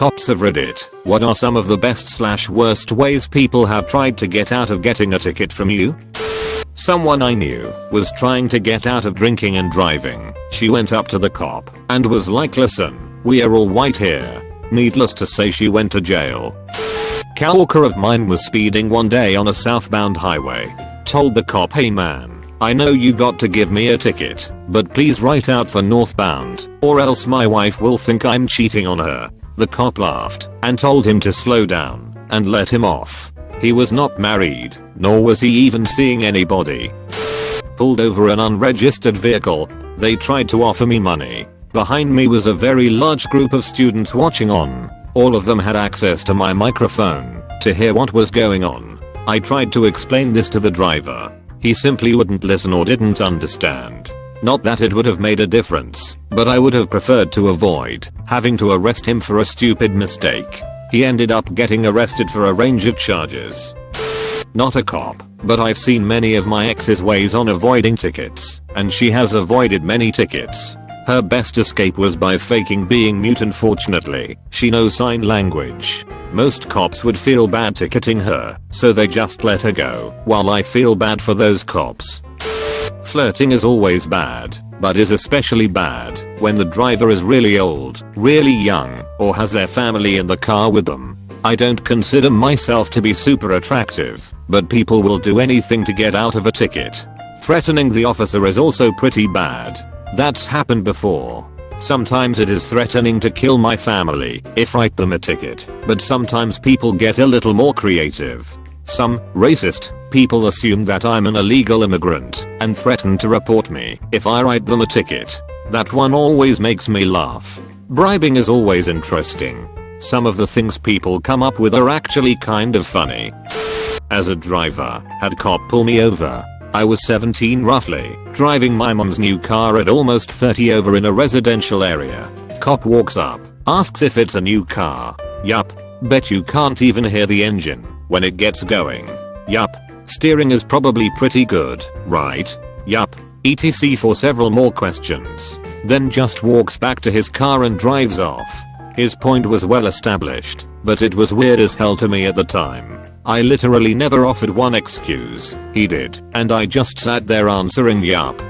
Cops of Reddit, what are some of the best/worst ways people have tried to get out of getting a ticket from you? Someone I knew was trying to get out of drinking and driving. She went up to the cop and was like, listen, we are all white here. Needless to say, she went to jail. Coworker of mine was speeding one day on a southbound highway. Told the cop, hey man, I know you got to give me a ticket, but please write out for northbound, or else my wife will think I'm cheating on her. The cop laughed and told him to slow down and let him off. He was not married, nor was he even seeing anybody. Pulled over an unregistered vehicle. They tried to offer me money. Behind me was a very large group of students watching on. All of them had access to my microphone to hear what was going on. I tried to explain this to the driver. He simply wouldn't listen or didn't understand. Not that it would have made a difference, but I would have preferred to avoid having to arrest him for a stupid mistake. He ended up getting arrested for a range of charges. Not a cop, but I've seen many of my ex's ways on avoiding tickets, and she has avoided many tickets. Her best escape was by faking being mute. Unfortunately, she knows sign language. Most cops would feel bad ticketing her, so they just let her go, while I feel bad for those cops. Flirting is always bad, but is especially bad when the driver is really old, really young, or has their family in the car with them. I don't consider myself to be super attractive, but people will do anything to get out of a ticket. Threatening the officer is also pretty bad. That's happened before. Sometimes it is threatening to kill my family if I write them a ticket, but sometimes people get a little more creative. Some racist people assume that I'm an illegal immigrant and threaten to report me if I write them a ticket. That one always makes me laugh. Bribing is always interesting. Some of the things people come up with are actually kind of funny. As a driver, had cop pull me over. I was 17 roughly, driving my mom's new car at almost 30 over in a residential area. Cop walks up, asks if it's a new car. Yup. Bet you can't even hear the engine when it gets going. Yup. Steering is probably pretty good, right? Yup. etc. for several more questions. Then just walks back to his car and drives off. His point was well established, but it was weird as hell to me at the time. I literally never offered one excuse. He did, and I just sat there answering yup.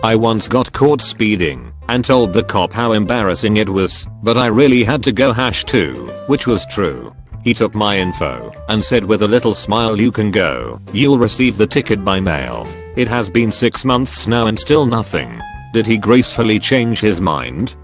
I once got caught speeding and told the cop how embarrassing it was, but I really had to go #2, which was true. He took my info and said with a little smile, you can go. You'll receive the ticket by mail. It has been 6 months now and still nothing. Did he gracefully change his mind?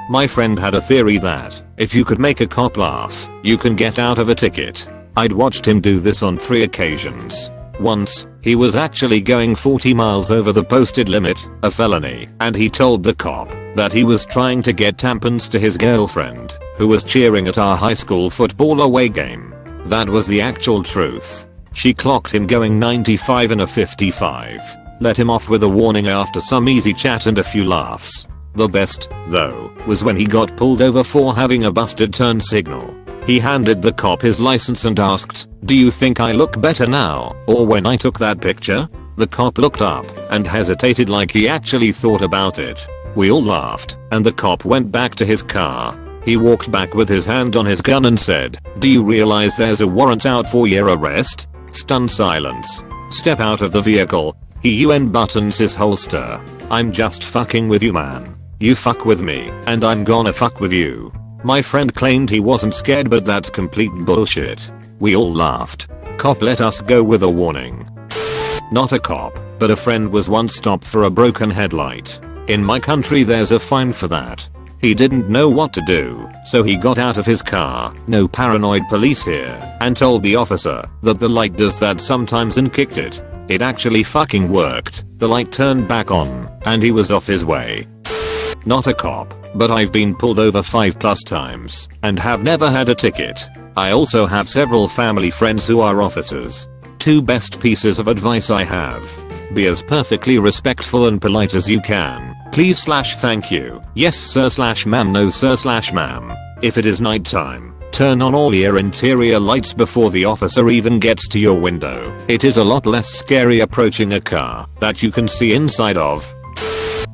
My friend had a theory that if you could make a cop laugh, you can get out of a ticket. I'd watched him do this on 3 occasions. Once, he was actually going 40 miles over the posted limit, a felony, and he told the cop that he was trying to get tampons to his girlfriend, who was cheering at our high school football away game. That was the actual truth. She clocked him going 95 in a 55. Let him off with a warning after some easy chat and a few laughs. The best, though, was when he got pulled over for having a busted turn signal. He handed the cop his license and asked, do you think I look better now or when I took that picture? The cop looked up and hesitated like he actually thought about it. We all laughed and the cop went back to his car. He walked back with his hand on his gun and said, do you realize there's a warrant out for your arrest? Stunned silence. Step out of the vehicle. He unbuttons his holster. I'm just fucking with you, man. You fuck with me and I'm gonna fuck with you. My friend claimed he wasn't scared, but that's complete bullshit. We all laughed. Cop let us go with a warning. Not a cop, but a friend was once stopped for a broken headlight. In my country there's a fine for that. He didn't know what to do, so he got out of his car, no paranoid police here, and told the officer that the light does that sometimes and kicked it. It actually fucking worked. The light turned back on, and he was off his way. Not a cop, but I've been pulled over 5+ times and have never had a ticket. I also have several family friends who are officers. 2 best pieces of advice I have. Be as perfectly respectful and polite as you can. Please/thank you. Yes sir/ma'am. No sir/ma'am. If it is nighttime, turn on all your interior lights before the officer even gets to your window. It is a lot less scary approaching a car that you can see inside of.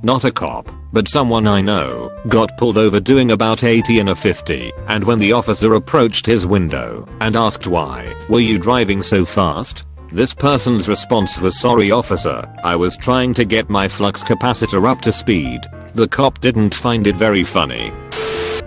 Not a cop, but someone I know got pulled over doing about 80 in a 50, and when the officer approached his window and asked why were you driving so fast, this person's response was, "Sorry officer, I was trying to get my flux capacitor up to speed." The cop didn't find it very funny.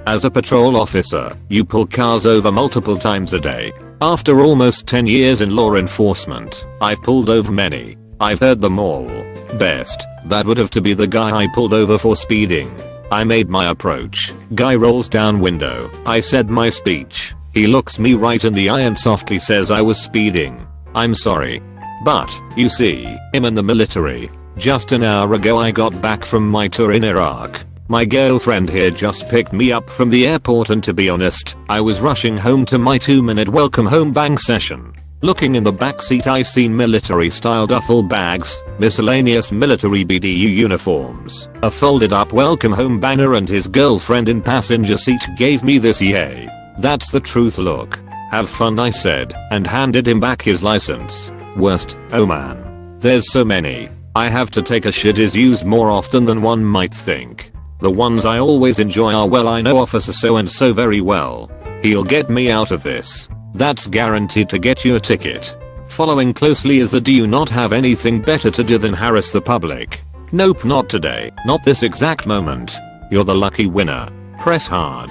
As a patrol officer, you pull cars over multiple times a day. After almost 10 years in law enforcement, I've pulled over many. I've heard them all. Best, that would have to be the guy I pulled over for speeding. I made my approach. Guy rolls down window. I said my speech. He looks me right in the eye and softly says I was speeding. I'm sorry. But, you see, I'm in the military. Just an hour ago I got back from my tour in Iraq. My girlfriend here just picked me up from the airport, and to be honest, I was rushing home to my 2-minute welcome home bang session. Looking in the backseat I seen military style duffel bags, miscellaneous military BDU uniforms, a folded up welcome home banner, and his girlfriend in passenger seat gave me this "Yay, that's the truth look. Have fun," I said, and handed him back his license. Worst, oh man. There's so many. I have to take a shit is used more often than one might think. The ones I always enjoy are, "Well, I know officer so and so very well. He'll get me out of this." That's guaranteed to get you a ticket. Following closely is the "Do you not have anything better to do than harass the public?" Nope, not today. Not this exact moment. You're the lucky winner. Press hard.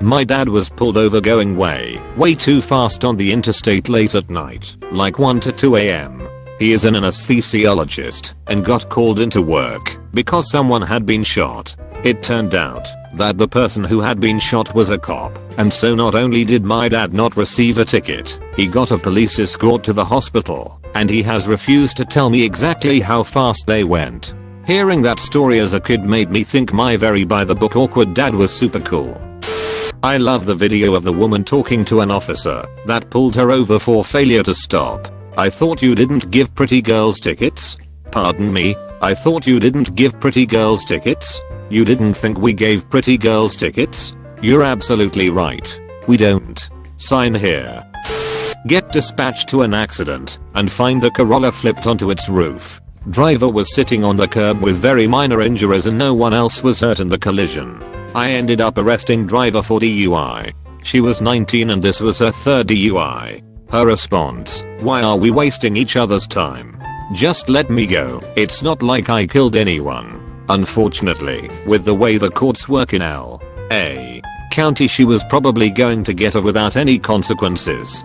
My dad was pulled over going way too fast on the interstate late at night, like 1 to 2 a.m. He is an anesthesiologist and got called into work because someone had been shot. It turned out that the person who had been shot was a cop, and so not only did my dad not receive a ticket, he got a police escort to the hospital, and he has refused to tell me exactly how fast they went. Hearing that story as a kid made me think my very by the book awkward dad was super cool. I love the video of the woman talking to an officer that pulled her over for failure to stop. "I thought you didn't give pretty girls tickets?" "Pardon me, I thought you didn't give pretty girls tickets?" "You didn't think we gave pretty girls tickets?" "You're absolutely right. We don't. Sign here." Get dispatched to an accident and find the Corolla flipped onto its roof. Driver was sitting on the curb with very minor injuries and no one else was hurt in the collision. I ended up arresting driver for DUI. She was 19 and this was her third DUI. Her response: "Why are we wasting each other's time? Just let me go. It's not like I killed anyone." Unfortunately, with the way the courts work in L.A. County, she was probably going to get her without any consequences.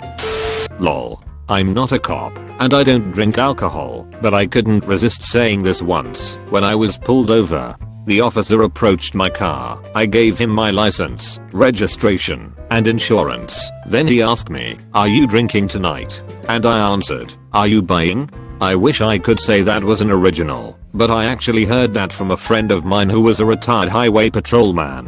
Lol. I'm not a cop, and I don't drink alcohol, but I couldn't resist saying this once when I was pulled over. The officer approached my car. I gave him my license, registration, and insurance. Then he asked me, "Are you drinking tonight?" And I answered, "Are you buying?" I wish I could say that was an original, but I actually heard that from a friend of mine who was a retired highway patrolman.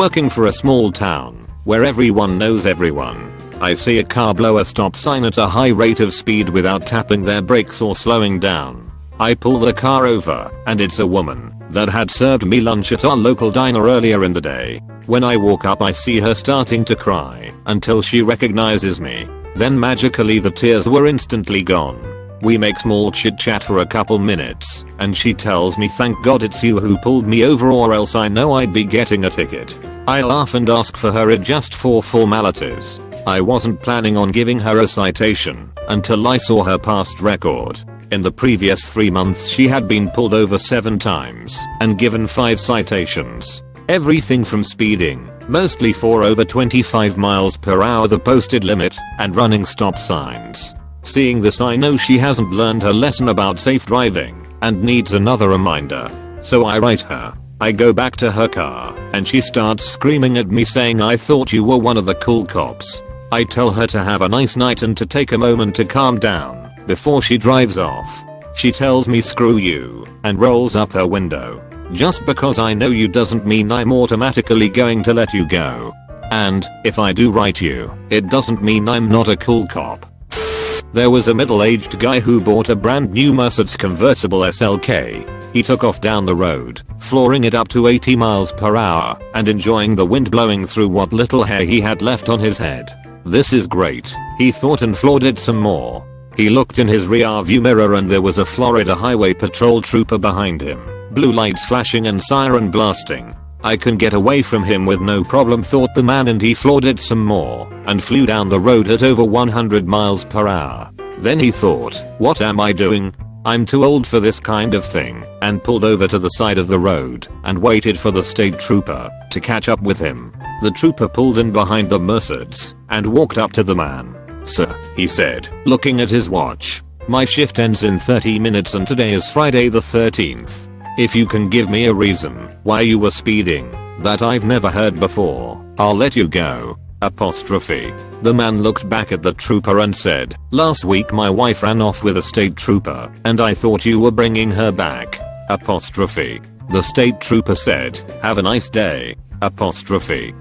Working for a small town where everyone knows everyone, I see a car blow a stop sign at a high rate of speed without tapping their brakes or slowing down. I pull the car over, and it's a woman that had served me lunch at our local diner earlier in the day. When I walk up I see her starting to cry until she recognizes me. Then magically the tears were instantly gone. We make small chit chat for a couple minutes, and she tells me thank God it's you who pulled me over or else I know I'd be getting a ticket. I laugh and ask for her just for formalities. I wasn't planning on giving her a citation until I saw her past record. In the previous 3 months she had been pulled over 7 times and given 5 citations. Everything from speeding, mostly for over 25 miles per hour the posted limit, and running stop signs. Seeing this I know she hasn't learned her lesson about safe driving and needs another reminder. So I write her. I go back to her car and she starts screaming at me saying I thought you were one of the cool cops. I tell her to have a nice night and to take a moment to calm down before she drives off. She tells me screw you and rolls up her window. Just because I know you doesn't mean I'm automatically going to let you go. And if I do write you, it doesn't mean I'm not a cool cop. There was a middle-aged guy who bought a brand new Mercedes convertible SLK. He took off down the road, flooring it up to 80 miles per hour and enjoying the wind blowing through what little hair he had left on his head. This is great, he thought, and floored it some more. He looked in his rear view mirror and there was a Florida Highway Patrol trooper behind him. Blue lights flashing and siren blasting. I can get away from him with no problem, thought the man, and he floored it some more and flew down the road at over 100 miles per hour. Then he thought, what am I doing? I'm too old for this kind of thing, and pulled over to the side of the road and waited for the state trooper to catch up with him. The trooper pulled in behind the Mercedes and walked up to the man. Sir, he said, looking at his watch, my shift ends in 30 minutes and today is Friday the 13th. If you can give me a reason why you were speeding that I've never heard before, I'll let you go. Apostrophe. The man looked back at the trooper and said, last week my wife ran off with a state trooper and I thought you were bringing her back. Apostrophe. The state trooper said, have a nice day. Apostrophe.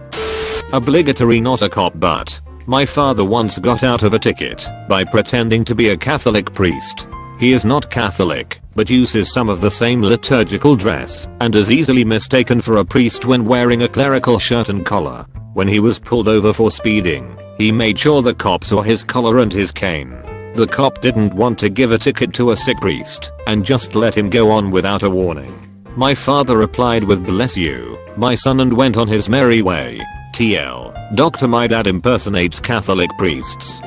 Obligatory, not a cop, but my father once got out of a ticket by pretending to be a Catholic priest. He is not Catholic, but uses some of the same liturgical dress and is easily mistaken for a priest when wearing a clerical shirt and collar. When he was pulled over for speeding, he made sure the cop saw his collar and his cane. The cop didn't want to give a ticket to a sick priest and just let him go on without a warning. My father replied with bless you, my son, and went on his merry way. TL. Dr. My dad impersonates Catholic priests.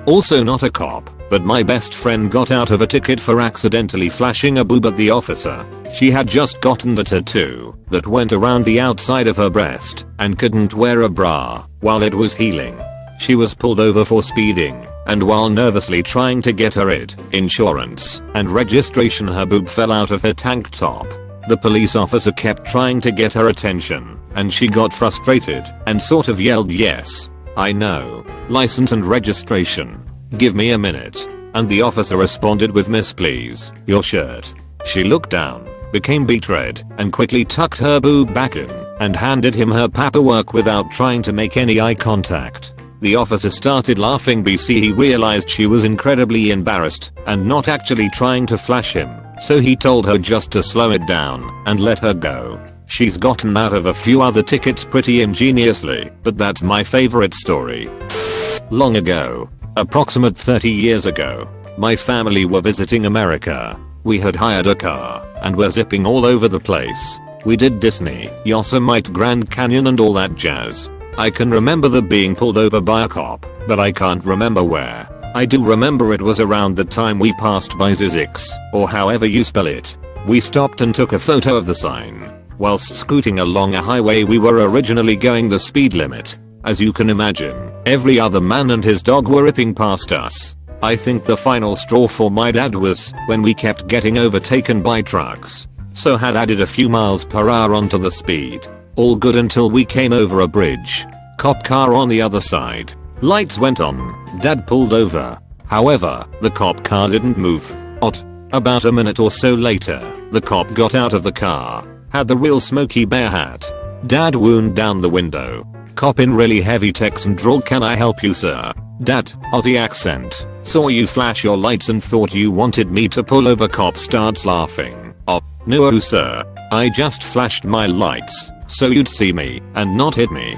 Also not a cop, but my best friend got out of a ticket for accidentally flashing a boob at the officer. She had just gotten the tattoo that went around the outside of her breast and couldn't wear a bra while it was healing. She was pulled over for speeding, and while nervously trying to get her ID, insurance, and registration, her boob fell out of her tank top. The police officer kept trying to get her attention, and she got frustrated and sort of yelled, yes, I know, license and registration. Give me a minute. And the officer responded with, miss, please, your shirt. She looked down, became beet red, and quickly tucked her boob back in and handed him her paperwork without trying to make any eye contact. The officer started laughing because he realized she was incredibly embarrassed and not actually trying to flash him, so he told her just to slow it down and let her go. She's gotten out of a few other tickets pretty ingeniously, but that's my favorite story. Long ago, approximate 30 years ago, my family were visiting America. We had hired a car and were zipping all over the place. We did Disney, Yosemite, Grand Canyon, and all that jazz. I can remember the being pulled over by a cop, but I can't remember where. I do remember it was around the time we passed by Zizix, or however you spell it. We stopped and took a photo of the sign. Whilst scooting along a highway we were originally going the speed limit. As you can imagine, every other man and his dog were ripping past us. I think the final straw for my dad was when we kept getting overtaken by trucks, so had added a few miles per hour onto the speed. All good until we came over a bridge. Cop car on the other side. Lights went on. Dad pulled over. However, the cop car didn't move. About a minute or so later, the cop got out of the car. Had the real Smokey Bear hat. Dad wound down the window. Cop in really heavy Texan drawl, can I help you, sir? Dad, Aussie accent. Saw you flash your lights and thought you wanted me to pull over. Cop starts laughing. No sir. I just flashed my lights so you'd see me and not hit me.